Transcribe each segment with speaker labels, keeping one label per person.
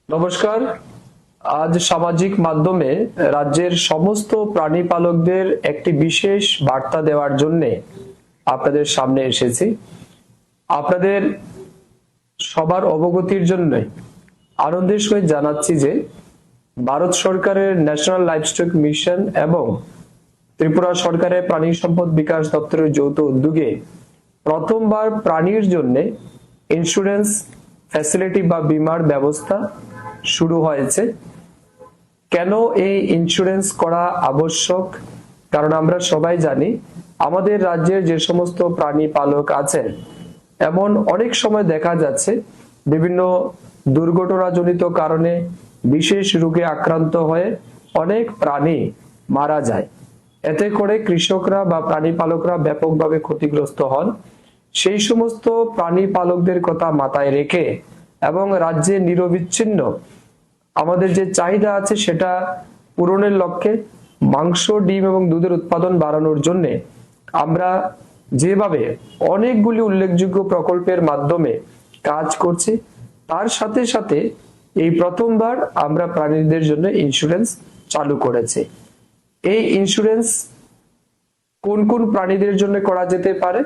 Speaker 1: নমস্কার। আজ সামাজিক মাধ্যমে রাজ্যের সমস্ত প্রাণী পালকদের একটি বিশেষ বার্তা দেওয়ার জন্য আপনাদের সামনে এসেছি। আপনাদের সবার অবগতির জন্য আনন্দের সহিত জানাচ্ছি যে ভারত সরকারের ন্যাশনাল লাইভস্টক মিশন এবং ত্রিপুরা সরকারের প্রাণী সম্পদ বিকাশ দপ্তরের যৌথ উদ্যোগে প্রথমবার প্রাণীর জন্য ইন্স্যুরেন্স ফ্যাসিলিটি বা বীমার ব্যবস্থা শুরু হয়েছে। কেন এই ইন্স্যুরেন্স করা আবশ্যক? কারণ আমরা সবাই জানি আমাদের রাজ্যের যে সমস্ত প্রাণী পালক আছেন, এমন অনেক সময় দেখা যাচ্ছে বিভিন্ন দুর্ঘটনাজনিত কারণে বিশেষ রোগে আক্রান্ত হয়ে অনেক প্রাণী মারা যায়। এতে করে কৃষকরা বা প্রাণী পালকরা ব্যাপকভাবে ক্ষতিগ্রস্ত হন। সেই সমস্ত প্রাণী পালকদের কথা মাথায় রেখে এবং রাজ্যে নিরবিচ্ছিন্ন আমাদের যে চাহিদা আছে সেটা পূরণের লক্ষ্যে মাংস, ডিম এবং দুধের উৎপাদন বাড়ানোর জন্য আমরা যেভাবে অনেকগুলি উল্লেখযোগ্য প্রকল্পের মাধ্যমে কাজ করছি, তার সাথে সাথে এই প্রথমবার আমরা প্রাণীদের জন্য ইন্স্যুরেন্স চালু করেছি। এই ইন্স্যুরেন্স কোন কোন প্রাণীদের জন্য করা যেতে পারে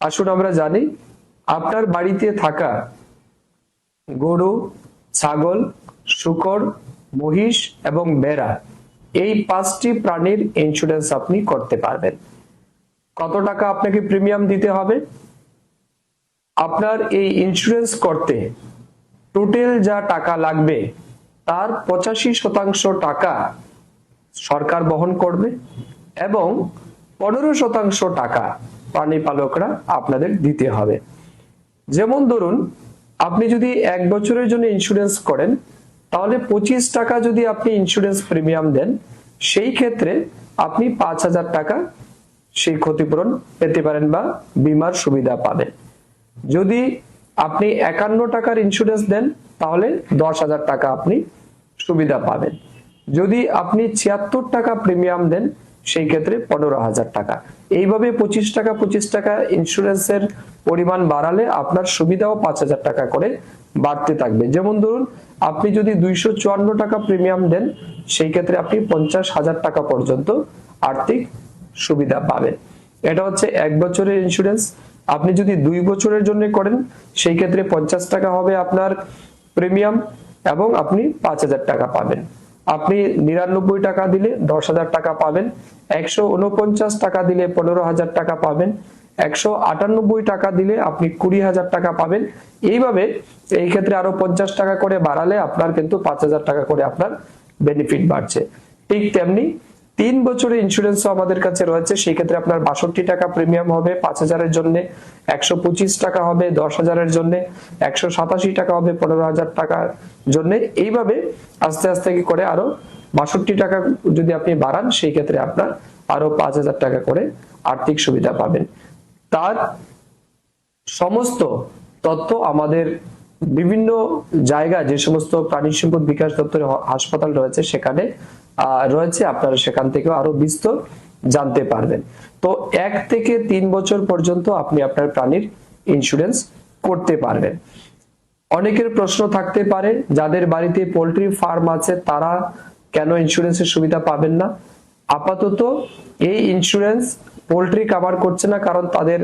Speaker 1: আসুন আমরা জানি। আপনার বাড়িতে থাকা গরু, ছাগল, শূকর, মহিষ এবং ভেড়া, এই 5টি প্রাণীর ইন্স্যুরেন্স আপনি করতে পারবেন। কত টাকা আপনাকে প্রিমিয়াম দিতে হবে? আপনার এই ইন্স্যুরেন্স করতে টোটাল যা টাকা লাগবে তার 85% টাকা সরকার বহন করবে এবং 15% টাকা প্রাণী পালকরা আপনাদের দিতে হবে। যেমন ধরুন, আপনি যদি 1 বছরের জন্য ইন্স্যুরেন্স করেন, তাহলে 25 টাকা যদি আপনি ইন্স্যুরেন্স প্রিমিয়াম দেন, সেই ক্ষেত্রে আপনি 5,000 টাকা সেই ক্ষতিপূরণ পেতে পারেন বা বীমার সুবিধা পাবেন। যদি আপনি 51 টাকার ইন্স্যুরেন্স দেন, তাহলে 10,000 টাকা আপনি সুবিধা পাবেন। যদি আপনি 76 টাকা প্রিমিয়াম দেন, সেই ক্ষেত্রে 15,000 টাকা। এইভাবে 25 টাকা ইন্স্যুরেন্সের পরিমাণ বাড়ালে আপনার সুবিধাও 5,000 টাকা করে বাড়তে থাকবে। যেমন ধরুন, আপনি যদি 254 টাকা প্রিমিয়াম দেন, সেই ক্ষেত্রে আপনি 50,000 টাকা পর্যন্ত আর্থিক সুবিধা পাবেন। এটা হচ্ছে 1 বছরের ইন্স্যুরেন্স। আপনি যদি 2 বছরের জন্য করেন, সেই ক্ষেত্রে 50 টাকা হবে আপনার প্রিমিয়াম এবং আপনি 5,000 টাকা পাবেন। আপনি 99 টাকা দিলে 10,000 টাকা পাবেন, 149 টাকা দিলে 15,000 টাকা পাবেন, 198 টাকা দিলে আপনি 20,000 টাকা পাবেন। এইভাবে এই ক্ষেত্রে আরো 50 টাকা করে বাড়ালে আপনার কিন্তু 5,000 টাকা করে আপনার বেনিফিট বাড়ছে। ঠিক তেমনি 3 বছরের ইন্স্যুরেন্স আমাদের কাছে রয়েছে। সেই ক্ষেত্রে আপনার 62 টাকা প্রিমিয়াম হবে 5,000 এর জন্য, 125 টাকা হবে 10,000 এর জন্য, 187 টাকা হবে 15,000 টাকার জন্য। এইভাবে আস্তে আস্তে কি করে আরো 62 টাকা যদি আপনি বাড়ান, সেই ক্ষেত্রে আপনার আরো 5,000 টাকা করে আর্থিক সুবিধা পাবেন। তার সমস্ত তথ্য আমাদের বিভিন্ন জায়গায় যে সমস্ত প্রাণী সম্পদ বিকাশ দপ্তরের হাসপাতাল রয়েছে সেখানে রয়েছে, আপনারা সেখান থেকেও আরো বিস্তর জানতে পারবেন। তো 1 থেকে 3 বছর পর্যন্ত আপনি আপনার প্রাণীর ইন্স্যুরেন্স করতে পারবেন। অনেকের প্রশ্ন থাকতে পারে, যাদের বাড়িতে পোল্ট্রি ফার্ম আছে তারা কেন ইন্স্যুরেন্সের সুবিধা পাবেন না? আপাতত এই ইন্স্যুরেন্স পোল্ট্রি কভার করছে না, কারণ তাদের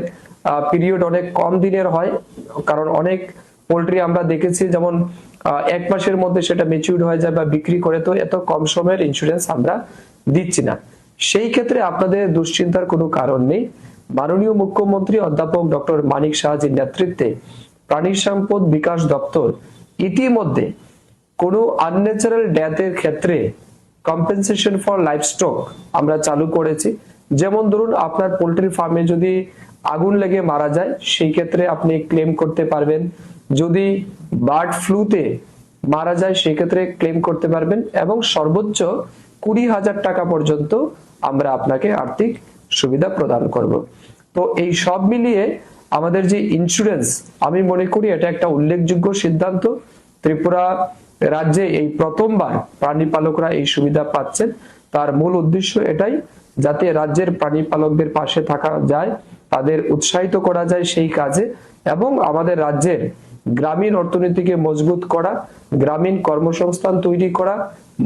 Speaker 1: পিরিয়ড অনেক কম দিনের হয়। কারণ অনেক পোল্ট্রি আমরা দেখেছি যেমন 1 মাসের মধ্যে সেটা ম্যাচিউর হয়ে যায় বা বিক্রি করে, তো এত কম সময়ের ইন্স্যুরেন্স আমরা দিচ্ছি না। সেই ক্ষেত্রে আপনাদের দুশ্চিন্তার কোনো কারণ নেই। মাননীয় মুখ্যমন্ত্রী অধ্যাপক ডক্টর মানিক সাহাজির নেতৃত্বে প্রাণী সম্পদ বিকাশ দপ্তর ইতিমধ্যে কোনো আনন্যাচারাল ডেথের ক্ষেত্রে কম্পেনসেশন ফর লাইভস্টক আমরা চালু করেছি। যেমন ধরুন, আপনার পোল্ট্রি ফার্মে যদি আগুন লেগে মারা যায়, সেই ক্ষেত্রে আপনি ক্লেম করতে পারবেন। যদি বার্ড ফ্লুতে মারা যায়, সেই ক্ষেত্রে ক্লেম করতে পারবেন এবং সর্বোচ্চ 20,000 টাকা পর্যন্ত আমরা আপনাকে আর্থিক সুবিধা প্রদান করব। তো এই সব মিলিয়ে আমাদের যে ইন্স্যুরেন্স, আমি মনে করি এটা একটা উল্লেখযোগ্য সিদ্ধান্ত। ত্রিপুরা রাজ্যে এই প্রথমবার প্রাণী পালকরা এই সুবিধা পাচ্ছেন। তার মূল উদ্দেশ্য এটাই, যাতে রাজ্যের প্রাণী পালকদের পাশে থাকা যায়, তাদের উৎসাহিত করা যায় সেই কাজে, এবং আমাদের রাজ্যের গ্রামীণ অর্থনীতিকে মজবুত করা, গ্রামীণ কর্মসংস্থান তৈরি করা,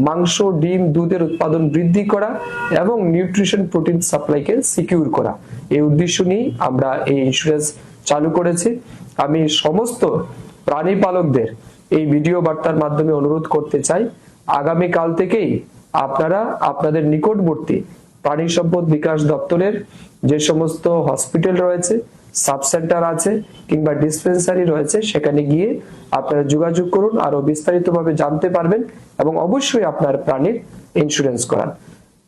Speaker 1: মাংস, ডিম, দুধের উৎপাদন বৃদ্ধি করা এবং নিউট্রিশন প্রোটিন সাপ্লাইকে সিকিউর করা। এই উদ্দেশ্য নিয়ে আমরা এই ইন্স্যুরেন্স চালু করেছি। আমি সমস্ত প্রাণী পালকদের এই ভিডিও বার্তার মাধ্যমে অনুরোধ করতে চাই, আগামী কাল থেকেই আপনারা আপনাদের নিকটবর্তী প্রাণী সম্পদ বিকাশ দপ্তরের যে সমস্ত হসপিটাল রয়েছে, সাব সেন্টার আছে কিংবা ডিসপেন্সারি রয়েছে, সেখানে গিয়ে আপনারা যোগাযোগ করুন, আরো বিস্তারিতভাবে জানতে পারবেন এবং অবশ্যই আপনার প্রাণীর ইন্স্যুরেন্স করান।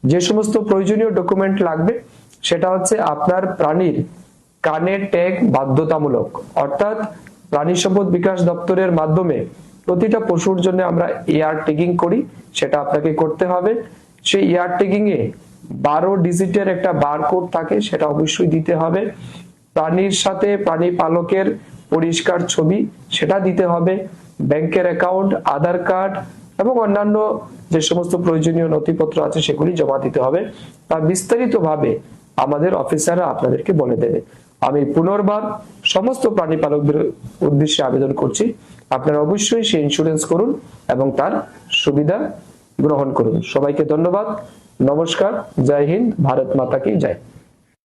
Speaker 1: যে সমস্ত প্রয়োজনীয় ডকুমেন্ট লাগবে সেটা হচ্ছে আপনার প্রাণীর কানের ট্যাগ বাধ্যতামূলক, অর্থাৎ প্রাণী সম্পদ বিকাশ দপ্তরের মাধ্যমে প্রতিটা পশুর জন্য আমরা এয়ার ট্যাগিং করি, সেটা আপনাকে করতে হবে। সেই এয়ার ট্যাগিং এ 12 ডিজিটের একটা বারকোড থাকে, সেটা অবশ্যই দিতে হবে। প্রাণীর সাথে প্রাণী পালকের পরিষ্কার ছবি সেটা দিতে হবে। ব্যাংকের অ্যাকাউন্ট, আধার কার্ড এবং অন্যান্য যে সমস্ত প্রয়োজনীয় নথিপত্র আছে সেগুলি জমা দিতে হবে। তা বিস্তারিতভাবে আমাদের অফিসাররা আপনাদেরকে বলে দেবে। আমি পুনর্বার সমস্ত প্রাণী পালকদের উদ্দেশ্যে আবেদন করছি, আপনারা অবশ্যই সেই ইন্স্যুরেন্স করুন এবং তার সুবিধা গ্রহণ করুন। সবাইকে ধন্যবাদ, নমস্কার, জয় হিন্দ, ভারত মাতা কি জয়।